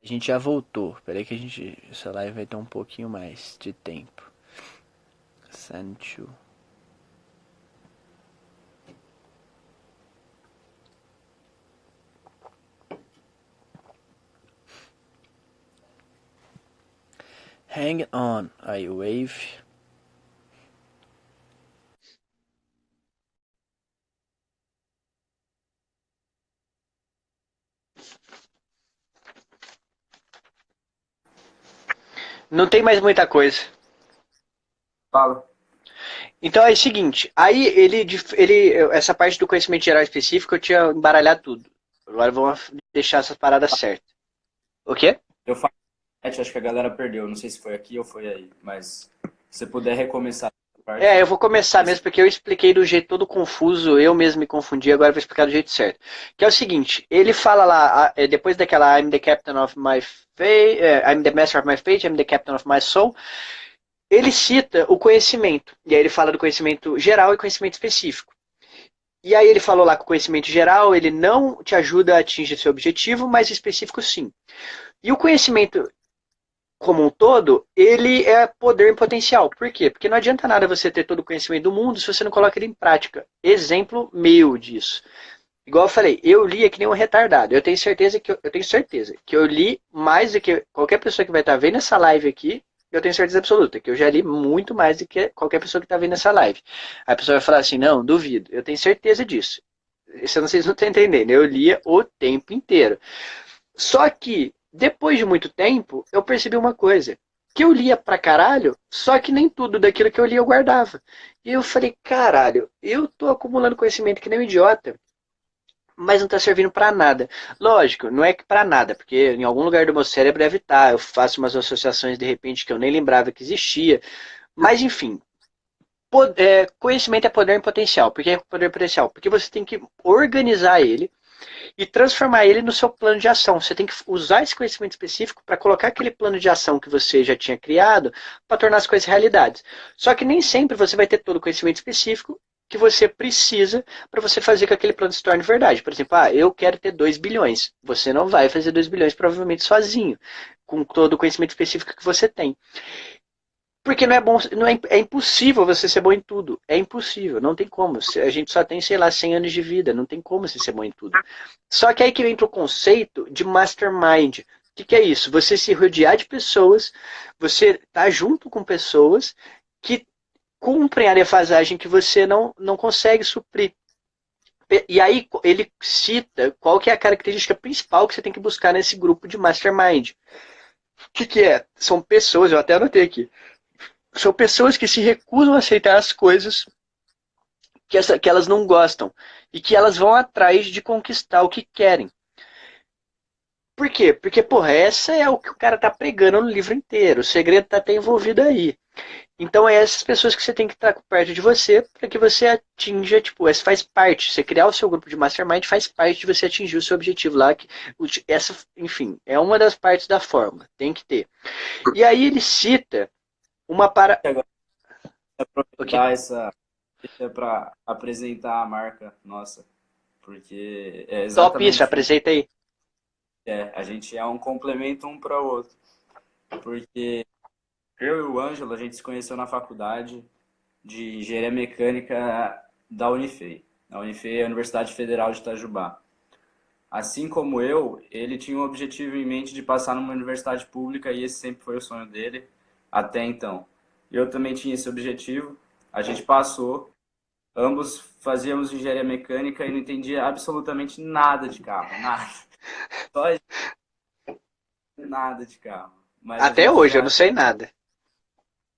A gente já voltou. Peraí que essa live vai ter um pouquinho mais de tempo. Sancho. Hang on. Aí, wave. Não tem mais muita coisa. Fala. Então é o seguinte, aí essa parte do conhecimento geral específico eu tinha embaralhado tudo. Agora vamos deixar essas paradas certas. O quê? Eu falo, acho que a galera perdeu. Não sei se foi aqui ou foi aí, mas se você puder recomeçar essa É, parte, eu vou começar vai ser. mesmo porque eu expliquei do jeito todo confuso, eu mesmo me confundi, agora eu vou explicar do jeito certo. Que é o seguinte, ele fala lá, depois daquela I'm the captain of my fate, I'm the master of my fate, I'm the captain of my soul, ele cita o conhecimento. E aí ele fala do conhecimento geral e conhecimento específico. E aí ele falou lá que o conhecimento geral, ele não te ajuda a atingir seu objetivo, mas o específico sim. E o conhecimento como um todo, ele é poder em potencial. Por quê? Porque não adianta nada você ter todo o conhecimento do mundo se você não coloca ele em prática. Exemplo meu disso. Igual eu falei, eu li que nem um retardado. Eu tenho certeza que eu li mais do que qualquer pessoa que vai estar vendo essa live aqui. Eu tenho certeza absoluta que eu já li muito mais do que qualquer pessoa que está vendo essa live. A pessoa vai falar assim, não, duvido. Eu tenho certeza disso. Isso eu não sei se não estão entendendo. Eu lia o tempo inteiro. Só que, depois de muito tempo, eu percebi uma coisa. Que eu lia pra caralho, só que nem tudo daquilo que eu lia eu guardava. E eu falei, caralho, eu tô acumulando conhecimento que nem um idiota, mas não tá servindo pra nada. Lógico, não é que pra nada, porque em algum lugar do meu cérebro deve estar. Eu faço umas associações de repente que eu nem lembrava que existia. Mas enfim, conhecimento é poder em potencial. Por que é poder em potencial? Porque você tem que organizar ele e transformar ele no seu plano de ação. Você tem que usar esse conhecimento específico para colocar aquele plano de ação que você já tinha criado para tornar as coisas realidades. Só que nem sempre você vai ter todo o conhecimento específico que você precisa para você fazer que aquele plano se torne verdade. Por exemplo, eu quero ter 2 bilhões. Você não vai fazer 2 bilhões provavelmente sozinho, com todo o conhecimento específico que você tem. Porque não é bom, não é, é impossível você ser bom em tudo. É impossível, não tem como. A gente só tem, sei lá, 100 anos de vida, não tem como você ser bom em tudo. Só que aí que entra o conceito de mastermind. O que é isso? Você se rodear de pessoas, você tá junto com pessoas que cumprem a defasagem que você não consegue suprir. E aí ele cita qual que é a característica principal que você tem que buscar nesse grupo de mastermind. O que é? São pessoas, eu até anotei aqui, são pessoas que se recusam a aceitar as coisas que elas não gostam e que elas vão atrás de conquistar o que querem. Por quê? Porque, porra, essa é o que o cara tá pregando no livro inteiro. O segredo tá até envolvido aí. Então é essas pessoas que você tem que estar perto de você para que você atinja, tipo, essa faz parte. Você criar o seu grupo de mastermind faz parte de você atingir o seu objetivo lá. Essa, enfim, é uma das partes da fórmula. Tem que ter. E aí ele cita uma para. E agora, Ok. aproveitar essa para apresentar a marca nossa, porque é Top isso, exatamente isso. apresenta aí. A gente é um complemento um para o outro, porque eu e o Ângelo, a gente se conheceu na faculdade de Engenharia Mecânica da Unifei. A Unifei é a Universidade Federal de Itajubá. Assim como eu, ele tinha um objetivo em mente de passar numa universidade pública e esse sempre foi o sonho dele até então. Eu também tinha esse objetivo, a gente passou, ambos fazíamos engenharia mecânica e não entendia absolutamente nada de carro, nada, só nada de carro. Mas a Até gente hoje, eu não já sei nada.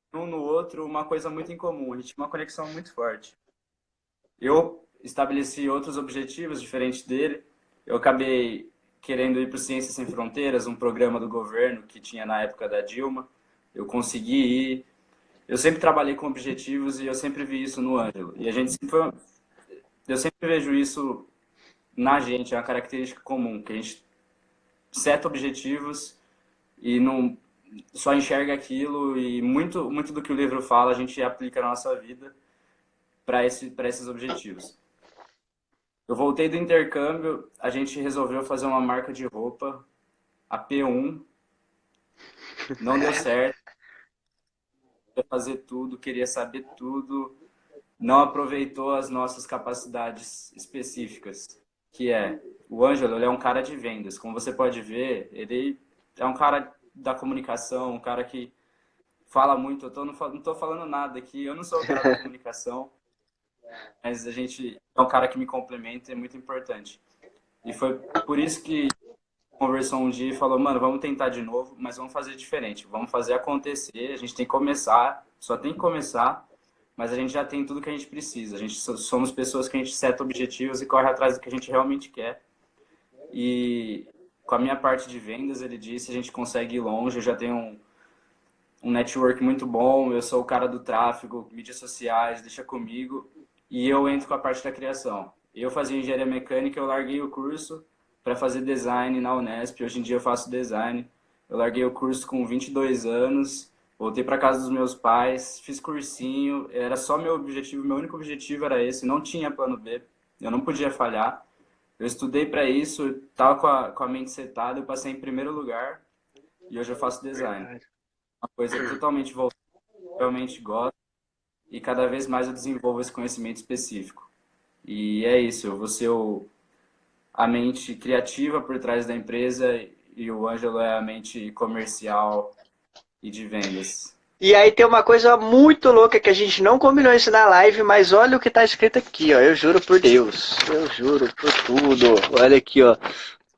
tinha um no outro uma coisa muito em comum, a gente tinha uma conexão muito forte. Eu estabeleci outros objetivos diferentes dele. Eu acabei querendo ir para o Ciências Sem Fronteiras, um programa do governo que tinha na época da Dilma. Eu consegui ir. Eu sempre trabalhei com objetivos e eu sempre vi isso no Ângelo. E a gente sempre foi, eu sempre vejo isso na gente, é uma característica comum, que a gente seta objetivos e não só enxerga aquilo e muito do que o livro fala a gente aplica na nossa vida para esses objetivos. Eu voltei do intercâmbio, a gente resolveu fazer uma marca de roupa a P1, não deu certo, queria fazer tudo, queria saber tudo, não aproveitou as nossas capacidades específicas, que é, o Ângelo, ele é um cara de vendas, como você pode ver, ele é um cara da comunicação, um cara que fala muito, não tô falando nada aqui, eu não sou o cara da comunicação, mas a gente é um cara que me complementa, é muito importante. E foi por isso que conversou um dia e falou, mano, vamos tentar de novo, mas vamos fazer diferente, vamos fazer acontecer, a gente tem que começar, só tem que começar, mas a gente já tem tudo que a gente precisa. A gente somos pessoas que a gente seta objetivos e corre atrás do que a gente realmente quer. E com a minha parte de vendas, ele disse, a gente consegue ir longe, eu já tenho um network muito bom, eu sou o cara do tráfego, mídias sociais, deixa comigo, e eu entro com a parte da criação. Eu fazia engenharia mecânica, eu larguei o curso para fazer design na Unesp, hoje em dia eu faço design. Eu larguei o curso com 22 anos, voltei para casa dos meus pais, fiz cursinho, era só meu objetivo, meu único objetivo era esse, não tinha plano B, eu não podia falhar. Eu estudei para isso, estava com a mente setada, eu passei em primeiro lugar e hoje eu faço design. Uma coisa totalmente voltada, realmente gosto e cada vez mais eu desenvolvo esse conhecimento específico. E é isso, eu vou ser a mente criativa por trás da empresa e o Ângelo é a mente comercial e de vendas. E aí tem uma coisa muito louca que a gente não combinou isso na live, mas olha o que tá escrito aqui, ó. Eu juro por Deus. Eu juro por tudo. Olha aqui, ó.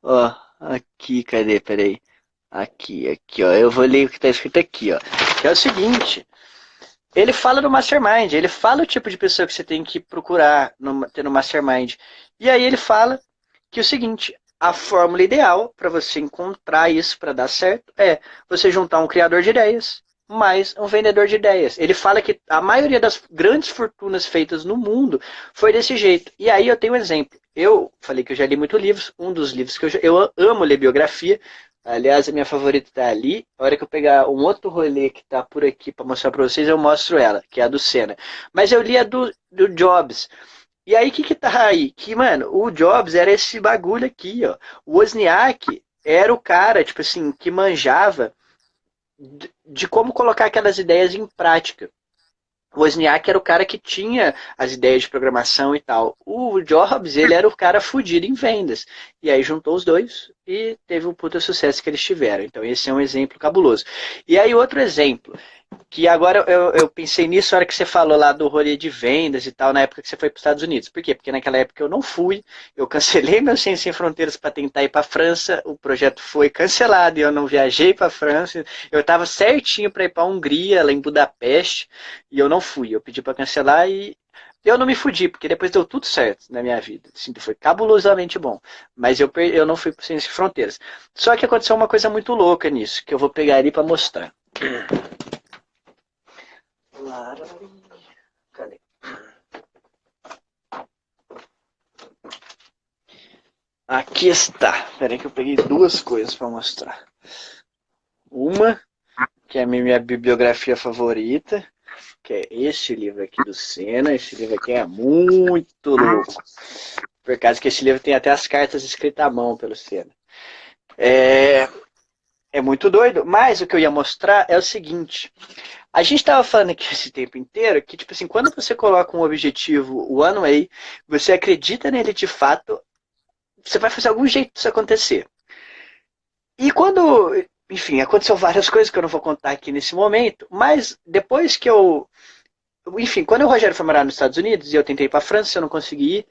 Ó, aqui, cadê? Peraí. Aqui, ó. Eu vou ler o que tá escrito aqui, ó. Que é o seguinte. Ele fala no Mastermind, ele fala o tipo de pessoa que você tem que procurar ter no Mastermind. E aí ele fala que é o seguinte, a fórmula ideal para você encontrar isso para dar certo é você juntar um criador de ideias mais um vendedor de ideias. Ele fala que a maioria das grandes fortunas feitas no mundo foi desse jeito. E aí eu tenho um exemplo. Eu falei que eu já li muitos livros. Um dos livros que eu amo ler biografia. Aliás, a minha favorita está ali. A hora que eu pegar um outro rolê que está por aqui para mostrar para vocês, eu mostro ela, que é a do Senna. Mas eu li a do Jobs. E aí, o que tá aí? Que, mano, o Jobs era esse bagulho aqui, ó. O Wozniak era o cara, tipo assim, que manjava de como colocar aquelas ideias em prática. O Wozniak era o cara que tinha as ideias de programação e tal. O Jobs, ele era o cara fudido em vendas. E aí juntou os dois e teve o puta sucesso que eles tiveram. Então esse é um exemplo cabuloso. E aí outro exemplo, que agora eu pensei nisso na hora que você falou lá do rolê de vendas e tal, na época que você foi para os Estados Unidos. Por quê? Porque naquela época eu não fui, eu cancelei meu Ciência Sem Fronteiras para tentar ir para a França, o projeto foi cancelado e eu não viajei para a França. Eu estava certinho para ir para a Hungria, lá em Budapeste, e eu não fui. Eu pedi para cancelar e eu não me fudi, porque depois deu tudo certo na minha vida. Assim, foi cabulosamente bom. Mas eu não fui para Ciência Sem Fronteiras. Só que aconteceu uma coisa muito louca nisso, que eu vou pegar ali para mostrar. Cadê? Aqui está. Espera aí que eu peguei duas coisas para mostrar. Uma, que é a minha bibliografia favorita, que é esse livro aqui do Senna. Esse livro aqui é muito louco. Por causa que esse livro tem até as cartas escritas à mão pelo Senna. É muito doido, mas o que eu ia mostrar é o seguinte. A gente estava falando aqui esse tempo inteiro que, tipo assim, quando você coloca um objetivo one way, você acredita nele de fato, você vai fazer algum jeito disso acontecer. E quando, enfim, aconteceu várias coisas que eu não vou contar aqui nesse momento, mas depois que enfim, quando o Rogério foi morar nos Estados Unidos e eu tentei ir para a França, eu não consegui ir,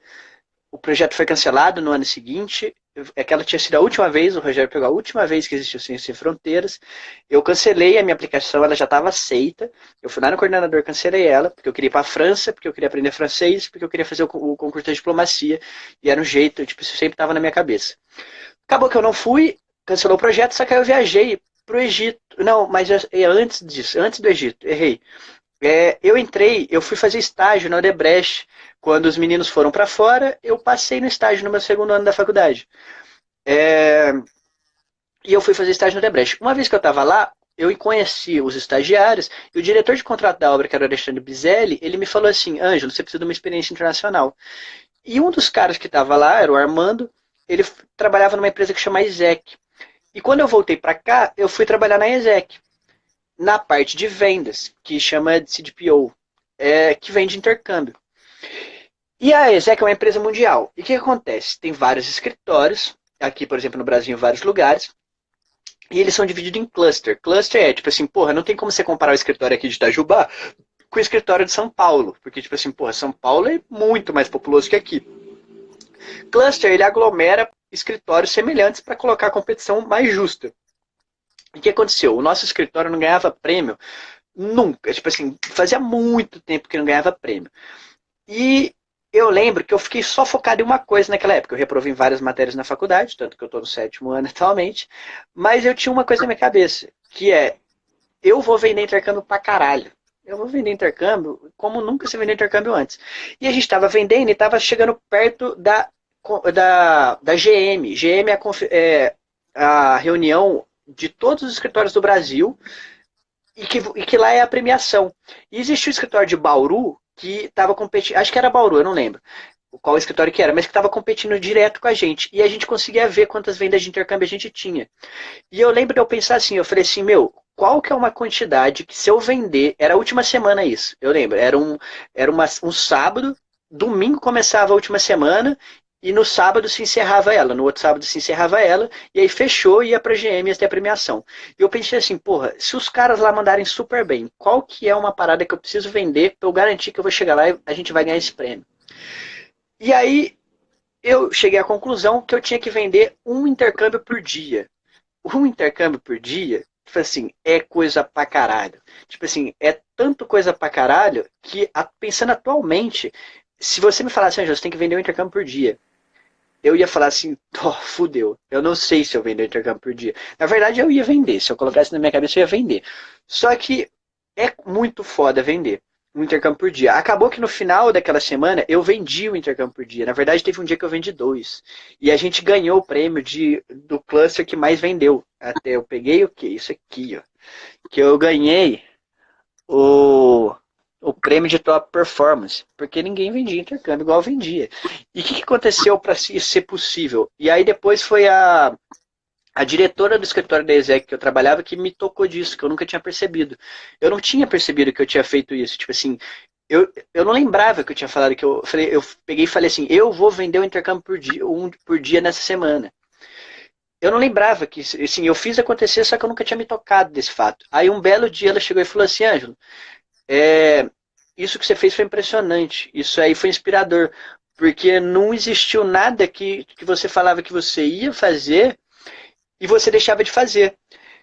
o projeto foi cancelado no ano seguinte. Aquela tinha sido a última vez, o Rogério pegou a última vez que existiu Ciência Sem Fronteiras. Eu cancelei a minha aplicação, ela já estava aceita. Eu fui lá no coordenador, cancelei ela, porque eu queria ir para a França, porque eu queria aprender francês, porque eu queria fazer o concurso de diplomacia. E era um jeito, tipo, isso sempre estava na minha cabeça. Acabou que eu não fui, cancelou o projeto, só que aí eu viajei para o Egito. Não, mas antes disso, antes do Egito, errei. Eu fui fazer estágio na Odebrecht. Quando os meninos foram para fora, eu passei no estágio no meu segundo ano da faculdade. E eu fui fazer estágio na Odebrecht. Uma vez que eu estava lá, eu conheci os estagiários e o diretor de contrato da obra, que era o Alexandre Bizelli, ele me falou assim, Ângelo, você precisa de uma experiência internacional. E um dos caras que estava lá, era o Armando, ele trabalhava numa empresa que chama ISEC. E quando eu voltei para cá, eu fui trabalhar na ESEC, na parte de vendas, que chama de CDPO, que vende intercâmbio. E a ESEC é uma empresa mundial. E o que acontece? Tem vários escritórios, aqui, por exemplo, no Brasil, em vários lugares, e eles são divididos em cluster. Cluster é tipo assim, porra, não tem como você comparar o escritório aqui de Itajubá com o escritório de São Paulo. Porque, tipo assim, porra, São Paulo é muito mais populoso que aqui. Cluster, ele aglomera escritórios semelhantes para colocar a competição mais justa. E o que aconteceu? O nosso escritório não ganhava prêmio nunca. Tipo assim, fazia muito tempo que não ganhava prêmio. E eu lembro que eu fiquei só focado em uma coisa naquela época. Eu reprovei em várias matérias na faculdade, tanto que eu estou no 7º ano atualmente. Mas eu tinha uma coisa na minha cabeça, que é, eu vou vender intercâmbio pra caralho. Eu vou vender intercâmbio como nunca se vendeu intercâmbio antes. E a gente estava vendendo e estava chegando perto da GM. GM é a reunião de todos os escritórios do Brasil e que lá é a premiação. E existe o escritório de Bauru que estava competindo, acho que era Bauru, eu não lembro qual escritório que era, mas que estava competindo direto com a gente. E a gente conseguia ver quantas vendas de intercâmbio a gente tinha. E eu lembro de eu pensar assim, eu falei assim, meu, qual que é uma quantidade que se eu vender, era a última semana isso, eu lembro, um sábado, domingo começava a última semana, e no sábado se encerrava ela, no outro sábado se encerrava ela, e aí fechou e ia pra GM até a premiação. E eu pensei assim, porra, se os caras lá mandarem super bem, qual que é uma parada que eu preciso vender pra eu garantir que eu vou chegar lá e a gente vai ganhar esse prêmio? E aí eu cheguei à conclusão que eu tinha que vender um intercâmbio por dia. Um intercâmbio por dia, tipo assim, é coisa pra caralho. Tipo assim, é tanto coisa pra caralho que, pensando atualmente, se você me falasse, Anjo, você tem que vender um intercâmbio por dia, eu ia falar assim, oh, fudeu, eu não sei se eu vender um intercâmbio por dia. Na verdade, eu ia vender, se eu colocasse na minha cabeça, eu ia vender. Só que é muito foda vender um intercâmbio por dia. Acabou que no final daquela semana eu vendi o intercâmbio por dia. Na verdade, teve um dia que eu vendi 2. E a gente ganhou o prêmio do cluster que mais vendeu. Até eu peguei o quê? Isso aqui, ó. Que eu ganhei o, o prêmio de top performance. Porque ninguém vendia intercâmbio igual eu vendia. E o que aconteceu para isso ser possível? E aí depois foi a diretora do escritório da ESEC que eu trabalhava que me tocou disso, que eu nunca tinha percebido. Eu não tinha percebido que eu tinha feito isso. Tipo assim, eu não lembrava que eu tinha falado que eu peguei e falei assim, eu vou vender um intercâmbio por dia, um por dia nessa semana. Eu não lembrava que, assim, eu fiz acontecer, só que eu nunca tinha me tocado desse fato. Aí um belo dia ela chegou e falou assim, Ângelo, isso que você fez foi impressionante, isso aí foi inspirador, porque não existiu nada que você falava que você ia fazer e você deixava de fazer.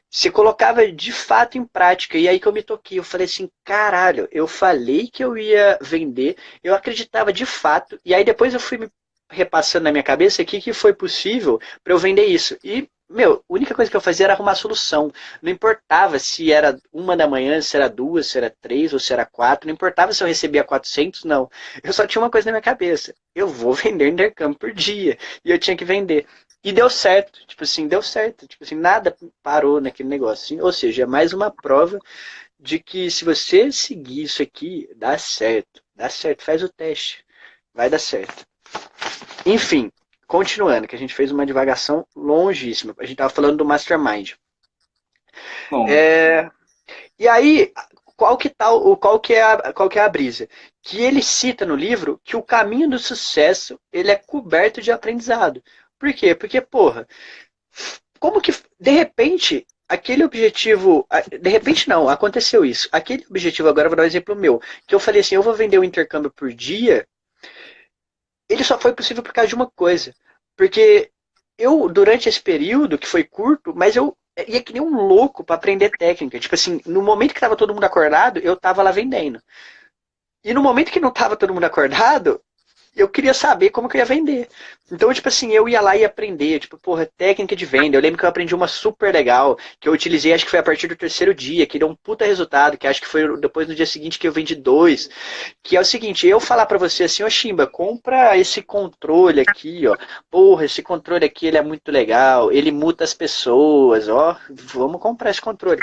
Você colocava de fato em prática. E aí que eu me toquei. Eu falei assim, caralho, eu falei que eu ia vender, eu acreditava de fato. E aí depois eu fui me repassando na minha cabeça que foi possível para eu vender isso. E, meu, a única coisa que eu fazia era arrumar solução. Não importava se era 1 da manhã, se era 2, se era 3 ou se era 4. Não importava se eu recebia 400, não. Eu só tinha uma coisa na minha cabeça. Eu vou vender intercâmbio por dia. E eu tinha que vender. E deu certo, tipo assim, deu certo. Tipo assim, nada parou naquele negócio. Assim. Ou seja, é mais uma prova de que se você seguir isso aqui, dá certo. Dá certo, faz o teste. Vai dar certo. Enfim, continuando, que a gente fez uma divagação longíssima. A gente estava falando do Mastermind. Bom, E aí, qual que é a brisa? Que ele cita no livro que o caminho do sucesso ele é coberto de aprendizado. Por quê? Porque, porra, como que, de repente, aquele objetivo. De repente não, aconteceu isso. Aquele objetivo, agora eu vou dar um exemplo meu, que eu falei assim, eu vou vender um intercâmbio por dia, ele só foi possível por causa de uma coisa. Porque eu, durante esse período, que foi curto, mas eu ia que nem um louco para aprender técnica. Tipo assim, no momento que tava todo mundo acordado, eu tava lá vendendo. E no momento que não tava todo mundo acordado, eu queria saber como que eu ia vender. Então, tipo assim, eu ia lá e aprender, tipo, porra, técnica de venda. Eu lembro que eu aprendi uma super legal, que eu utilizei, acho que foi a partir do 3º dia, que deu um puta resultado, que acho que foi depois no dia seguinte que eu vendi 2. Que é o seguinte, eu falar pra você assim, ô Chimba, compra esse controle aqui, ó. Porra, esse controle aqui, ele é muito legal, ele muta as pessoas, ó, vamos comprar esse controle.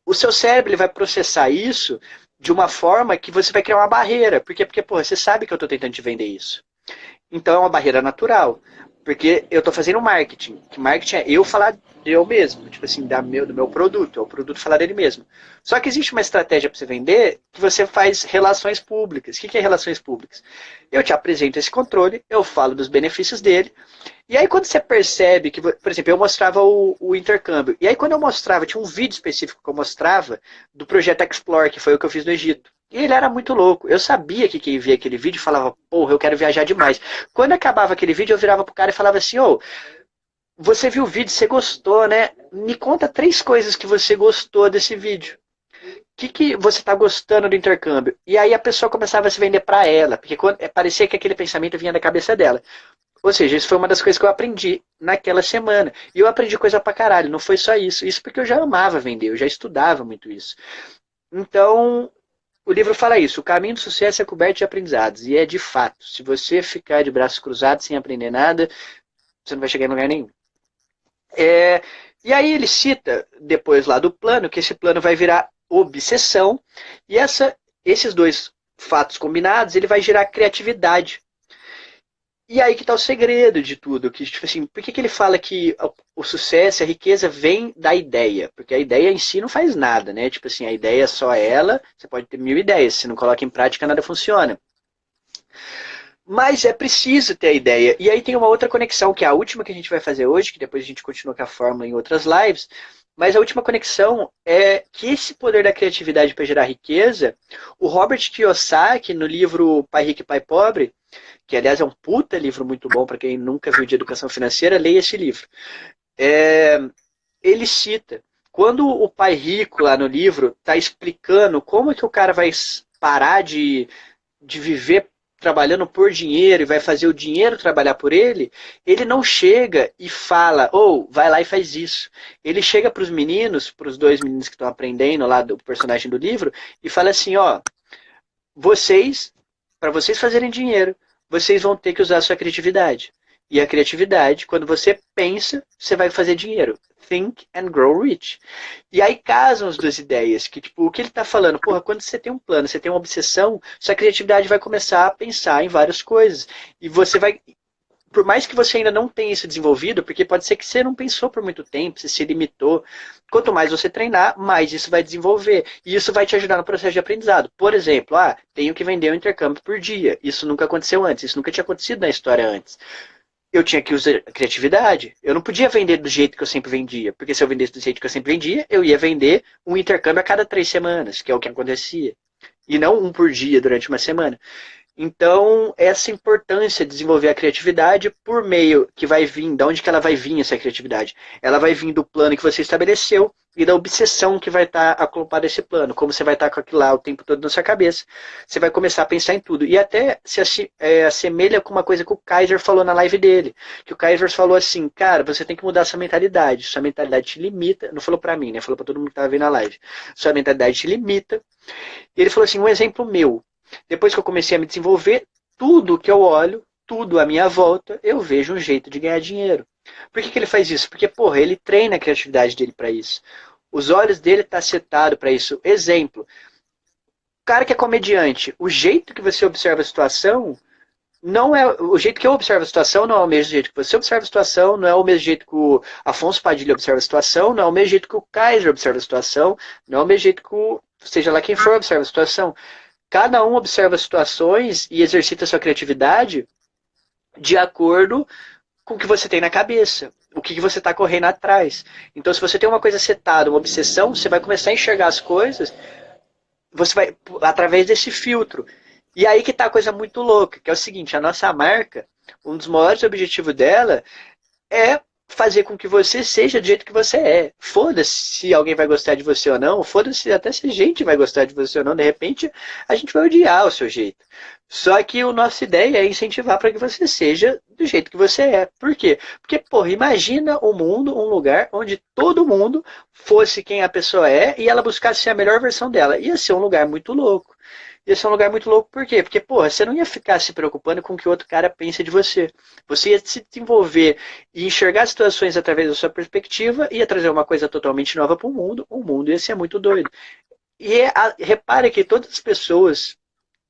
O seu cérebro ele vai processar isso de uma forma que você vai criar uma barreira. Por quê? Porque, porra, você sabe que eu estou tentando te vender isso. Então é uma barreira natural. Porque eu tô fazendo marketing. Que marketing é eu falar de eu mesmo, tipo assim, do meu produto, é o produto falar dele mesmo. Só que existe uma estratégia para você vender que você faz relações públicas. O que é relações públicas? Eu te apresento esse controle, eu falo dos benefícios dele, e aí quando você percebe que, por exemplo, eu mostrava o intercâmbio, e aí quando eu mostrava, tinha um vídeo específico que eu mostrava do projeto Explore, que foi o que eu fiz no Egito. E ele era muito louco. Eu sabia que quem via aquele vídeo falava, porra, eu quero viajar demais. Quando acabava aquele vídeo, eu virava pro cara e falava assim, ô, você viu o vídeo, você gostou, né? Me conta 3 coisas que você gostou desse vídeo. O que você está gostando do intercâmbio? E aí a pessoa começava a se vender para ela, porque parecia que aquele pensamento vinha da cabeça dela. Ou seja, isso foi uma das coisas que eu aprendi naquela semana. E eu aprendi coisa pra caralho, não foi só isso. Isso porque eu já amava vender, eu já estudava muito isso. Então, o livro fala isso, o caminho do sucesso é coberto de aprendizados. E é de fato, se você ficar de braços cruzados sem aprender nada, você não vai chegar em lugar nenhum. E aí ele cita, depois lá do plano, que esse plano vai virar obsessão, e esses 2 fatos combinados, ele vai gerar criatividade. E aí que tá o segredo de tudo, que tipo assim, por que ele fala que o sucesso, a riqueza vem da ideia? Porque a ideia em si não faz nada, né? Tipo assim, a ideia é só ela, você pode ter 1000 ideias, se não coloca em prática nada funciona. Mas é preciso ter a ideia. E aí tem uma outra conexão, que é a última que a gente vai fazer hoje, que depois a gente continua com a fórmula em outras lives. Mas a última conexão é que esse poder da criatividade para gerar riqueza, o Robert Kiyosaki, no livro Pai Rico e Pai Pobre, que aliás é um puta livro muito bom para quem nunca viu de educação financeira, leia esse livro. Ele cita, quando o pai rico lá no livro está explicando como é que o cara vai parar de viver trabalhando por dinheiro e vai fazer o dinheiro trabalhar por ele, ele não chega e fala, ou vai lá e faz isso. Ele chega para os meninos, para os 2 meninos que estão aprendendo lá do personagem do livro, e fala assim, ó, para vocês fazerem dinheiro, vocês vão ter que usar a sua criatividade. E a criatividade, quando você pensa, você vai fazer dinheiro. Think and grow rich. E aí casam as 2 ideias, que tipo, o que ele está falando, porra, quando você tem um plano, você tem uma obsessão, sua criatividade vai começar a pensar em várias coisas. E você vai, por mais que você ainda não tenha isso desenvolvido, porque pode ser que você não pensou por muito tempo, você se limitou. Quanto mais você treinar, mais isso vai desenvolver. E isso vai te ajudar no processo de aprendizado. Por exemplo, tenho que vender um intercâmbio por dia. Isso nunca aconteceu antes, isso nunca tinha acontecido na história antes. Eu tinha que usar criatividade. Eu não podia vender do jeito que eu sempre vendia, porque se eu vendesse do jeito que eu sempre vendia, eu ia vender um intercâmbio a cada 3 semanas, que é o que acontecia. E não um por dia durante uma semana. Então, essa importância de desenvolver a criatividade por meio que vai vir, de onde que ela vai vir essa criatividade? Ela vai vir do plano que você estabeleceu e da obsessão que vai estar acoplada a esse plano. Como você vai estar com aquilo lá o tempo todo na sua cabeça, você vai começar a pensar em tudo. E até se assemelha com uma coisa que o Kaiser falou na live dele. Que o Kaiser falou assim, cara, você tem que mudar sua mentalidade. Sua mentalidade te limita. Não falou pra mim, né? Falou pra todo mundo que estava vendo a live. Sua mentalidade te limita. E ele falou assim, um exemplo meu. Depois que eu comecei a me desenvolver, tudo que eu olho, tudo à minha volta, eu vejo um jeito de ganhar dinheiro. Por que ele faz isso? Porque, porra, ele treina a criatividade dele para isso. Os olhos dele estão setados para isso. Exemplo, o cara que é comediante, o jeito que você observa a situação não é o jeito que eu observo a situação, não é o mesmo jeito que você observa a situação, não é o mesmo jeito que o Afonso Padilha observa a situação, não é o mesmo jeito que o Kaiser observa a situação, não é o mesmo jeito que seja lá quem for observa a situação. Cada um observa situações e exercita sua criatividade de acordo com o que você tem na cabeça, o que você está correndo atrás. Então, se você tem uma coisa setada, uma obsessão, você vai começar a enxergar as coisas, você vai através desse filtro. E aí que está a coisa muito louca, que é o seguinte, a nossa marca, um dos maiores objetivos dela é fazer com que você seja do jeito que você é. Foda-se se alguém vai gostar de você ou não, foda-se até se a gente vai gostar de você ou não, de repente a gente vai odiar o seu jeito. Só que a nossa ideia é incentivar para que você seja do jeito que você é. Por quê? Porque, porra, imagina um mundo, um lugar onde todo mundo fosse quem a pessoa é e ela buscasse ser a melhor versão dela. Ia ser um lugar muito louco. Ia ser um lugar muito louco, por quê? Porque, porra, você não ia ficar se preocupando com o que o outro cara pensa de você. Você ia se desenvolver e enxergar situações através da sua perspectiva, ia trazer uma coisa totalmente nova para o mundo ia ser muito doido. E repare que todas as pessoas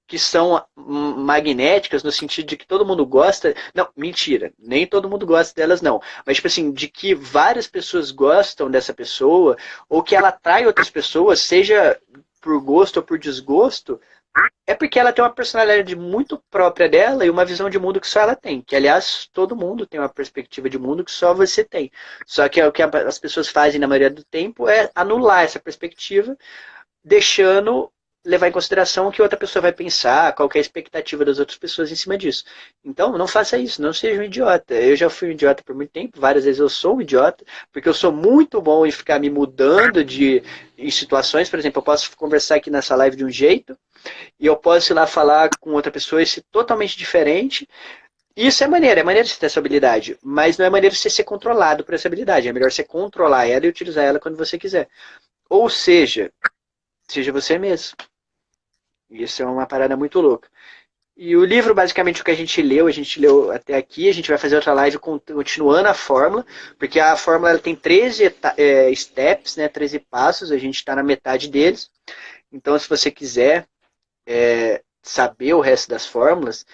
que são magnéticas no sentido de que todo mundo gosta. Não, mentira, nem todo mundo gosta delas, não. Mas, tipo assim, de que várias pessoas gostam dessa pessoa, ou que ela atrai outras pessoas, seja por gosto ou por desgosto, é porque ela tem uma personalidade muito própria dela e uma visão de mundo que só ela tem. Que, aliás, todo mundo tem uma perspectiva de mundo que só você tem. Só que o que as pessoas fazem na maioria do tempo é anular essa perspectiva, deixando levar em consideração o que outra pessoa vai pensar, qual é a expectativa das outras pessoas em cima disso. Então, não faça isso, não seja um idiota. Eu já fui um idiota por muito tempo, várias vezes eu sou um idiota, porque eu sou muito bom em ficar me mudando em situações. Por exemplo, eu posso conversar aqui nessa live de um jeito, e eu posso ir lá falar com outra pessoa e ser totalmente diferente. Isso é maneiro você ter essa habilidade, mas não é maneiro você ser controlado por essa habilidade. É melhor você controlar ela e utilizar ela quando você quiser. Ou seja você mesmo. Isso é uma parada muito louca. E o livro, basicamente, o que a gente leu até aqui, a gente vai fazer outra live continuando a fórmula, porque a fórmula ela tem 13 steps, né, 13 passos, a gente está na metade deles. Então, se você quiser saber o resto das fórmulas,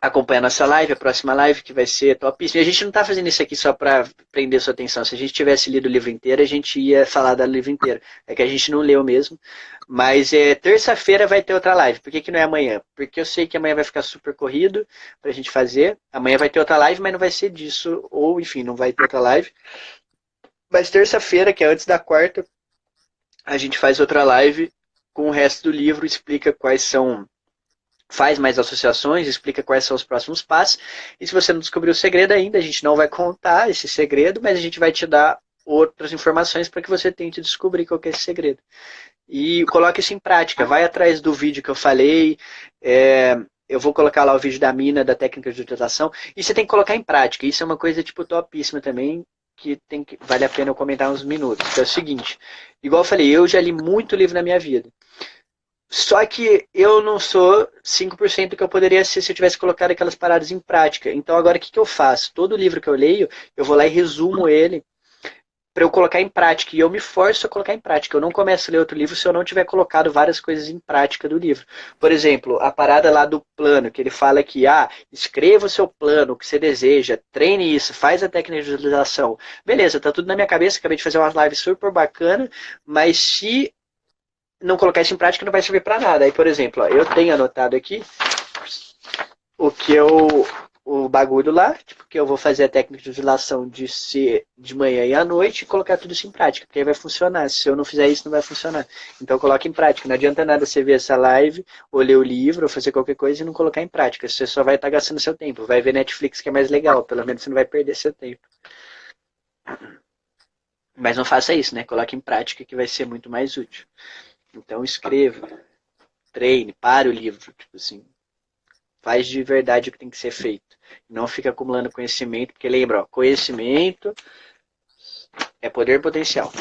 acompanha a nossa live, a próxima live, que vai ser topíssima. E a gente não está fazendo isso aqui só para prender sua atenção. Se a gente tivesse lido o livro inteiro, a gente ia falar do livro inteiro. É que a gente não leu mesmo. Mas terça-feira vai ter outra live. Por que não é amanhã? Porque eu sei que amanhã vai ficar super corrido para a gente fazer. Amanhã vai ter outra live, mas não vai ser disso. Ou, enfim, não vai ter outra live. Mas terça-feira, que é antes da quarta, a gente faz outra live com o resto do livro, explica quais são... Faz mais associações, explica quais são os próximos passos. E se você não descobriu o segredo ainda, a gente não vai contar esse segredo, mas a gente vai te dar outras informações para que você tente descobrir qual que é esse segredo. E coloque isso em prática. Vai atrás do vídeo que eu falei. Eu vou colocar lá o vídeo da mina, da técnica de utilização. E você tem que colocar em prática. Isso é uma coisa tipo topíssima também, que vale a pena eu comentar uns minutos. Que é o seguinte, igual eu falei, eu já li muito livro na minha vida. Só que eu não sou 5% do que eu poderia ser se eu tivesse colocado aquelas paradas em prática. Então agora o que eu faço? Todo livro que eu leio, eu vou lá e resumo ele para eu colocar em prática. E eu me forço a colocar em prática. Eu não começo a ler outro livro se eu não tiver colocado várias coisas em prática do livro. Por exemplo, a parada lá do plano, que ele fala que escreva o seu plano, o que você deseja, treine isso, faz a técnica de visualização. Beleza, tá tudo na minha cabeça, acabei de fazer umas lives super bacana, mas se não colocar isso em prática não vai servir para nada. Aí, por exemplo, eu tenho anotado aqui o bagulho lá, tipo, que eu vou fazer a técnica de visualização de manhã e à noite e colocar tudo isso em prática, porque aí vai funcionar. Se eu não fizer isso, não vai funcionar. Então coloque em prática. Não adianta nada você ver essa live, ou ler o livro, ou fazer qualquer coisa e não colocar em prática. Você só vai estar gastando seu tempo. Vai ver Netflix, que é mais legal. Pelo menos você não vai perder seu tempo. Mas não faça isso, né? Coloque em prática, que vai ser muito mais útil. Então escreva, treine, pare o livro, tipo assim, faz de verdade o que tem que ser feito. Não fica acumulando conhecimento, porque lembra, conhecimento é poder potencial,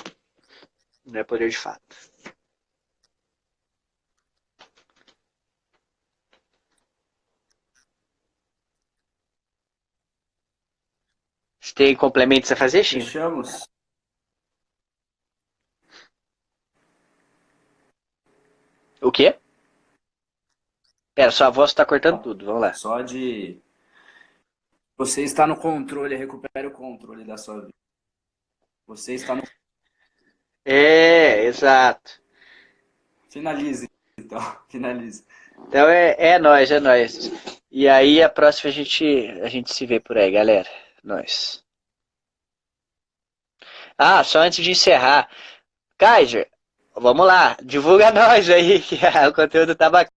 não é poder de fato. Você tem complementos a fazer, Chino? Fechamos. O quê? Pera, sua voz tá cortando tudo, vamos lá. Só de você está no controle, recupere o controle da sua vida. Você está no... Exato. Finalize, então. Finalize. Então é nóis, é nóis. E aí a próxima a gente se vê por aí, galera. Nós. Só antes de encerrar. Kaiser, vamos lá, divulga nós aí, que o conteúdo tá bacana.